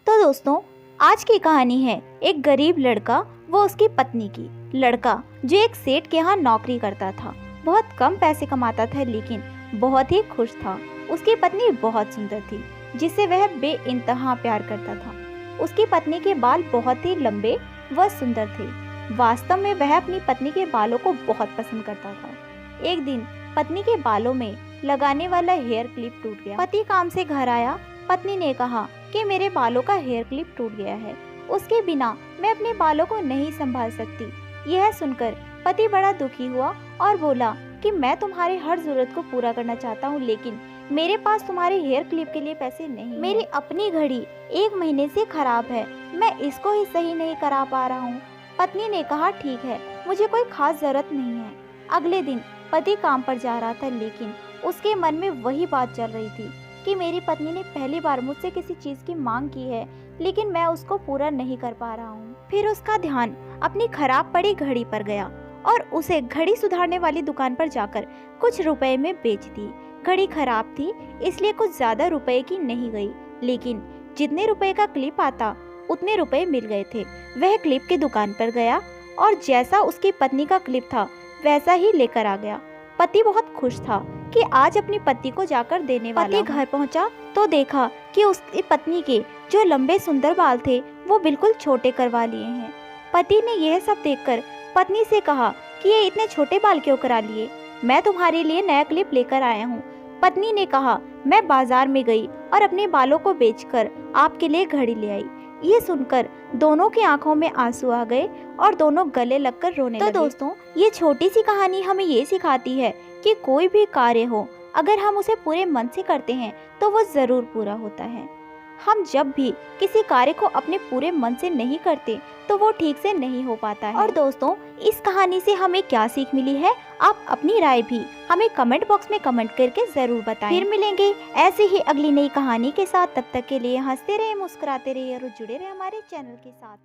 तो दोस्तों, आज की कहानी है एक गरीब लड़का वो उसकी पत्नी की। लड़का जो एक सेठ के यहाँ नौकरी करता था, बहुत कम पैसे कमाता था लेकिन बहुत ही खुश था। उसकी पत्नी बहुत सुंदर थी जिसे वह बेइंतहा प्यार करता था। उसकी पत्नी के बाल बहुत ही लंबे व सुंदर थे। वास्तव में वह अपनी पत्नी के बालों को बहुत पसंद करता था। एक दिन पत्नी के बालों में लगाने वाला हेयर क्लिप टूट गया। पति काम से घर आया। पत्नी ने कहा कि मेरे बालों का हेयर क्लिप टूट गया है, उसके बिना मैं अपने बालों को नहीं संभाल सकती। यह सुनकर पति बड़ा दुखी हुआ और बोला कि मैं तुम्हारी हर जरूरत को पूरा करना चाहता हूँ लेकिन मेरे पास तुम्हारे हेयर क्लिप के लिए पैसे नहीं। मेरी अपनी घड़ी 1 महीने से खराब है, मैं इसको ही सही नहीं करा पा रहा हूँ। पत्नी ने कहा ठीक है, मुझे कोई खास जरूरत नहीं है। अगले दिन पति काम पर जा रहा था लेकिन उसके मन में वही बात चल रही थी कि मेरी पत्नी ने पहली बार मुझसे किसी चीज की मांग की है लेकिन मैं उसको पूरा नहीं कर पा रहा हूँ। फिर उसका ध्यान अपनी खराब पड़ी घड़ी पर गया और उसे घड़ी सुधारने वाली दुकान पर जाकर कुछ रुपए में बेच दी। घड़ी खराब थी इसलिए कुछ ज्यादा रुपए की नहीं गई, लेकिन जितने रुपए का क्लिप आता उतने रुपए मिल गए थे। वह क्लिप की दुकान पर गया और जैसा उसकी पत्नी का क्लिप था वैसा ही लेकर आ गया। पति बहुत खुश था कि आज अपनी पत्नी को जाकर देने वाला। पति घर पहुंचा तो देखा कि उसकी पत्नी के जो लंबे सुंदर बाल थे वो बिल्कुल छोटे करवा लिए हैं। पति ने यह सब देखकर पत्नी से कहा कि ये इतने छोटे बाल क्यों करा लिए, मैं तुम्हारे लिए नया क्लिप लेकर आया हूँ। पत्नी ने कहा मैं बाजार में गई और अपने बालों को बेचकर आपके लिए घड़ी ले आई। ये सुनकर दोनों की आंखों में आंसू आ गए और दोनों गले लगकर रोने लगे। तो दोस्तों, ये छोटी सी कहानी हमें ये सिखाती है कि कोई भी कार्य हो अगर हम उसे पूरे मन से करते हैं तो वो जरूर पूरा होता है। हम जब भी किसी कार्य को अपने पूरे मन से नहीं करते तो वो ठीक से नहीं हो पाता है। और दोस्तों, इस कहानी से हमें क्या सीख मिली है, आप अपनी राय भी हमें कमेंट बॉक्स में कमेंट करके जरूर बताएं। फिर मिलेंगे ऐसे ही अगली नई कहानी के साथ। तब तक के लिए हंसते रहे, मुस्कुराते रहिए और जुड़े रहे हमारे चैनल के साथ।